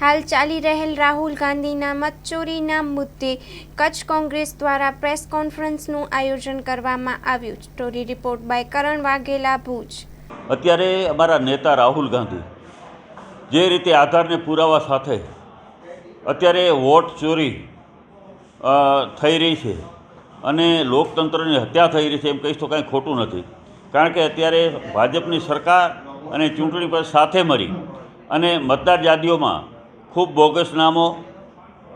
હાલ ચાલી રહેલ રાહુલ ગાંધીના મતચોરીના મુદ્દે કચ્છ કોંગ્રેસ દ્વારા પ્રેસ કોન્ફરન્સનું આયોજન કરવામાં આવ્યું. સ્ટોરી રિપોર્ટ બાય કરણ વાઘેલા, ભુજ. અત્યારે અમારા નેતા રાહુલ ગાંધી જે રીતે આધારને પુરાવા સાથે અત્યારે વોટ ચોરી થઈ રહી છે અને લોકતંત્રની હત્યા થઈ રહી છે એમ કહીશ તો કાંઈ ખોટું નથી. કારણ કે અત્યારે ભાજપની સરકાર અને ચૂંટણી પર સાથે મળી અને મતદાર યાદીઓમાં ખૂબ બોગસ નામો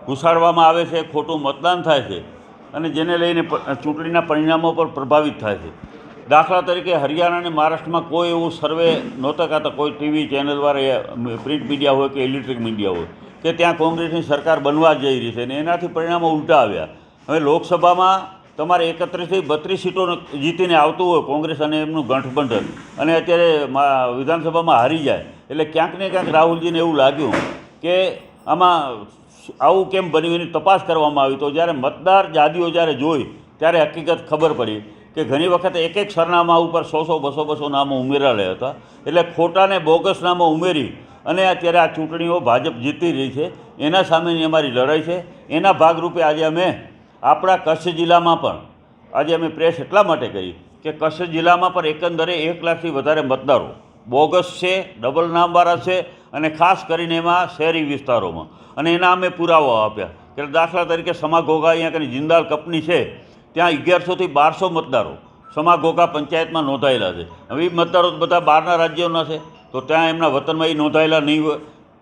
ઘુસાડવામાં આવે છે, ખોટું મતદાન થાય છે અને જેને લઈને ચૂંટણીના પરિણામો પર પ્રભાવિત થાય છે. દાખલા તરીકે હરિયાણા અને મહારાષ્ટ્રમાં કોઈ એવું સર્વે નહોતા કરતા, કોઈ ટીવી ચેનલવાળા પ્રિન્ટ મીડિયા હોય કે ઇલેક્ટ્રિક મીડિયા હોય, કે ત્યાં કોંગ્રેસની સરકાર બનવા જઈ રહી છે અને એનાથી પરિણામો ઉલટા આવ્યા. હવે લોકસભામાં તમારે 31 થી 32 સીટો જીતીને આવતું હોય કોંગ્રેસ અને એમનું ગઠબંધન, અને અત્યારે વિધાનસભામાં હારી જાય એટલે ક્યાંક ને ક્યાંક રાહુલજીને એવું લાગ્યું કે આમાં આવું કેમ બન્યું એની તપાસ કરવામાં આવી. તો જ્યારે મતદાર યાદીઓ જ્યારે જોઈ ત્યારે હકીકત ખબર પડી કે ઘણી વખત એક સરનામા ઉપર 100-200 નામો ઉમેરાયા હતા. એટલે ખોટાને બોગસ નામો ઉમેરી અને અત્યારે આ ચૂંટણીઓ ભાજપ જીતી રહી છે. એના સામેની અમારી લડાઈ છે. એના ભાગરૂપે આજે અમે આપણા કચ્છ જિલ્લામાં પણ આજે અમે પ્રેસ એટલા માટે કરી કે કચ્છ જિલ્લામાં પણ એકંદરે 1 લાખથી વધારે મતદારો બોગસ છે, ડબલ નામવાળા છે અને ખાસ કરીને એમાં શહેરી વિસ્તારોમાં, અને એના અમે પુરાવા આપ્યા. કે દાખલા તરીકે સમાઘોઘા અહીંયા કંઈ જિંદાલ કંપની છે, ત્યાં 1100 થી 1200 મતદારો સમાઘોઘા પંચાયતમાં નોંધાયેલા છે. હવે એ મતદારો બધા બહારના રાજ્યોના છે તો ત્યાં એમના વતનમાં એ નોંધાયેલા નહીં હોય.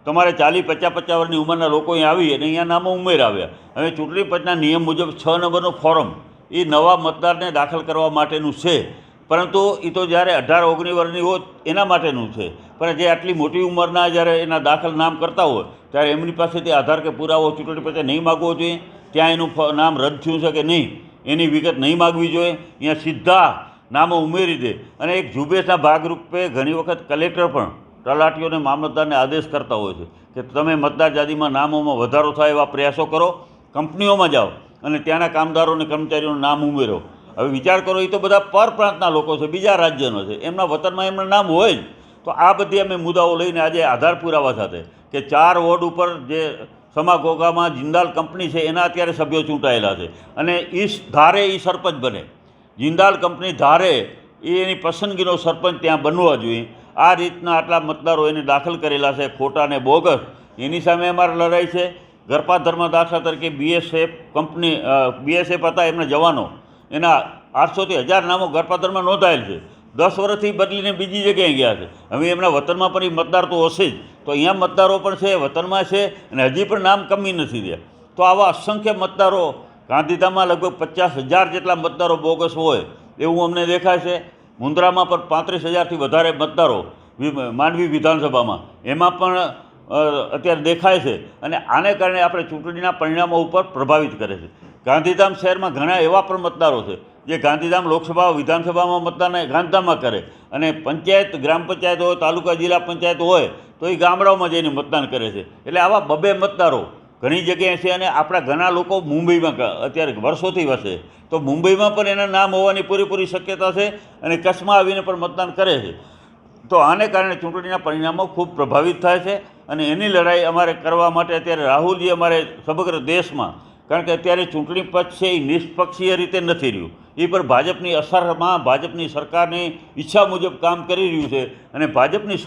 તમારે 40-50 વર્ષની ઉંમરના લોકો અહીં આવી અને અહીંયા નામો ઉમેરાવ્યા. હવે ચૂંટણી પંચના નિયમ મુજબ 6 નંબરનું ફોર્મ એ નવા મતદારને દાખલ કરવા માટેનું છે, પરંતુ એ તો જ્યારે 18-19 વર્ષની હોય એના માટેનું છે. પણ જે આટલી મોટી ઉંમરના જ્યારે એના દાખલ નામ કરતા હોય ત્યારે એમની પાસેથી આધાર કે પુરાવો ચૂંટણી પંચે નહીં માગવો જોઈએ. ત્યાં એનું નામ રદ થયું છે કે નહીં એની વિગત નહીં માગવી જોઈએ. અહીંયા સીધા નામો ઉમેરી દે અને એક ઝુંબેશના ભાગરૂપે ઘણી વખત કલેક્ટર પણ તલાટીઓને મામલતદારને આદેશ કરતા હોય છે કે તમે મતદાર યાદીમાં નામોમાં વધારો થાય એવા પ્રયાસો કરો, કંપનીઓમાં જાઓ અને ત્યાંના કામદારો અને કર્મચારીઓનું નામ ઉમેરો. હવે વિચાર કરો, એ તો બધા પર પ્રાંતના લોકો છે, બીજા રાજ્યનો છે, એમના વતનમાં એમના નામ હોય જ. તો આ બધી અમે મુદ્દાઓ લઈને આજે આધાર પુરાવા સાથે કે 4 વોર્ડ ઉપર જે સમાઘોઘામાં જિંદાલ કંપની છે એના અત્યારે સભ્યો ચૂંટાયેલા છે અને એ ધારે એ સરપંચ બને. જિંદાલ કંપની ધારે એની પસંદગીનો સરપંચ ત્યાં બનવા જોઈએ. આ રીતના આટલા મતદારો એને દાખલ કરેલા છે, ખોટા ને બોગસ. એની સામે અમારે લડાઈ છે. ગરપાધરમાં દાખલા તરીકે BSF હતા એમના જવાનો, એના 800 થી 1000 નામો ગરપાધરમાં નોંધાયેલ છે. 10 વર્ષથી બદલીને બીજી જગ્યાએ ગયા છે. હવે એમના વતનમાં પણ એ મતદાર તો હશે જ, તો અહીંયા મતદારો પણ છે, વતનમાં છે અને હજી પણ નામ કમી નથી રહ્યા. તો આવા અસંખ્ય મતદારો, ગાંધીધામમાં લગભગ 50,000 જેટલા મતદારો બોગસ હોય એવું અમને દેખાય છે. મુન્દ્રામાં પણ 35,000થી વધારે મતદારો માંડવી વિધાનસભામાં એમાં પણ અત્યારે દેખાય છે. અને આને કારણે આપણે ચૂંટણીના પરિણામો ઉપર પ્રભાવિત કરે છે. ગાંધીધામ શહેરમાં ઘણા એવા પણ મતદારો છે જે ગાંધીધામ લોકસભા વિધાનસભામાં મતદાન ગાંધીધામમાં કરે અને પંચાયત, ગ્રામ પંચાયત હોય, તાલુકા જિલ્લા પંચાયત હોય તો એ ગામડાઓમાં જઈને મતદાન કરે છે. એટલે આવા 2 મતદારો ઘણી જગ્યાએ છે. અને આપણા ઘણા લોકો મુંબઈમાં અત્યારે વર્ષોથી વસે, તો મુંબઈમાં પણ એના નામ હોવાની પૂરેપૂરી શક્યતા છે અને કચ્છમાં આવીને પણ મતદાન કરે છે. તો આને કારણે ચૂંટણીના પરિણામો ખૂબ પ્રભાવિત થાય છે અને એની લડાઈ અમારે કરવા માટે અત્યારે રાહુલજી અમારે સમગ્ર દેશમાં, કારણ કે અત્યારે ચૂંટણી પંચ છે એ નિષ્પક્ષીય રીતે નથી રહ્યું, એ પણ ભાજપની અસરમાં ભાજપની સરકારની ઈચ્છા મુજબ કામ કરી રહ્યું છે અને ભાજપની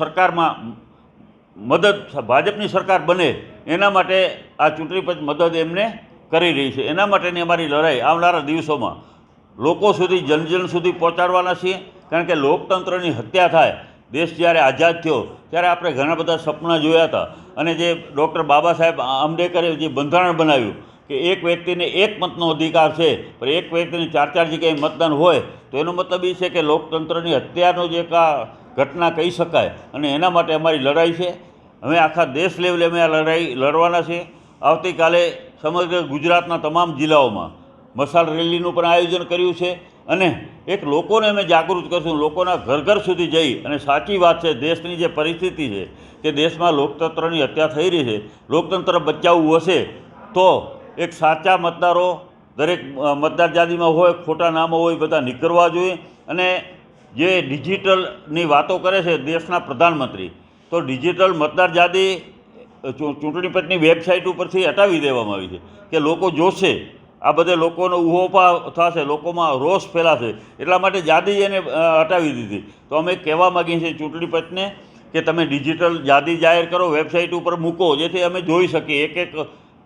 સરકાર બને એના માટે આ ચૂંટણી પંચ મદદ એમને કરી રહી છે. એના માટેની અમારી લડાઈ આવનારા દિવસોમાં લોકો સુધી, જનજન સુધી પહોંચાડવાના છીએ. કારણ કે લોકતંત્રની હત્યા થાય, દેશ જ્યારે આઝાદ થયો ત્યારે આપણે ઘણા બધા સપના જોયા હતા અને જે ડૉક્ટર બાબા સાહેબ આંબેડકરે જે બંધારણ બનાવ્યું કે એક વ્યક્તિને 1 મતનો અધિકાર છે, પણ એક વ્યક્તિને 4 જગ્યાએ મતદાન હોય, તો એનો મતલબ એ છે કે લોકતંત્રની હત્યાનો જે ઘટના કહી શકાય. અને એના માટે અમારી લડાઈ છે. અમે આખા દેશ લેવલે અમે આ લડાઈ લડવાના છે. આવતીકાલે સમગ્ર ગુજરાતના તમામ જિલ્લાઓમાં મશાલ રેલીનું પણ આયોજન કર્યું છે અને એક લોકોને અમે જાગૃત કરશું, લોકોના ઘર સુધી જઈ. અને સાચી વાત છે, દેશની જે પરિસ્થિતિ છે કે દેશમાં લોકતંત્રની હત્યા થઈ રહી છે, લોકતંત્ર બચાવવું હશે તો એક સાચા મતદારો દરેક મતદાર યાદીમાં હોય, ખોટા નામો હોય, બધા નીકળવા જોઈએ. અને જે ડિજિટલની વાતો કરે છે દેશના પ્રધાનમંત્રી, તો ડિજિટલ મતદાર યાદી ચૂંટણી પંચની વેબસાઇટ ઉપરથી હટાવી દેવામાં આવી છે કે લોકો જોશે, આ બધે લોકોનો ઉહોપા થશે, લોકોમાં રોષ ફેલાશે, એટલા માટે યાદી એને હટાવી દીધી. તો અમે કહેવા માગીએ છીએ ચૂંટણી પંચને કે તમે ડિજિટલ યાદી જાહેર કરો, વેબસાઇટ ઉપર મૂકો, જેથી અમે જોઈ શકીએ એક એક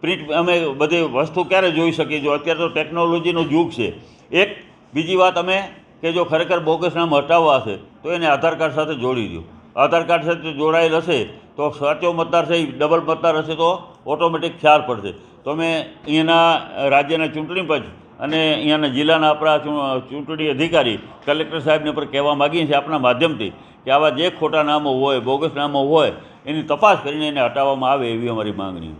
પ્રિન્ટ અમે બધી વસ્તુ ક્યારે જોઈ શકીએ. જો અત્યારે તો ટેકનોલોજીનો યુગ છે. એક બીજી વાત અમે કે જો ખરેખર બોગસ નામ હટાવવા હશે તો એને આધાર કાર્ડ સાથે જોડી દો. આધાર કાર્ડ સાથે જોડાયેલ હશે તો સાચો મતદાર છે, ડબલ મતદાર હશે તો ઓટોમેટિક ખ્યાલ પડશે. તો અમે અહીંયાના રાજ્યના ચૂંટણી પંચ અને અહીંયાના જિલ્લાના આપણા ચૂંટણી અધિકારી કલેક્ટર સાહેબને પર કહેવા માગીએ છીએ આપણા માધ્યમથી કે આવા જે ખોટા નામો હોય, બોગસ નામો હોય, એની તપાસ કરીને એને હટાવવામાં આવે એવી અમારી માંગણી.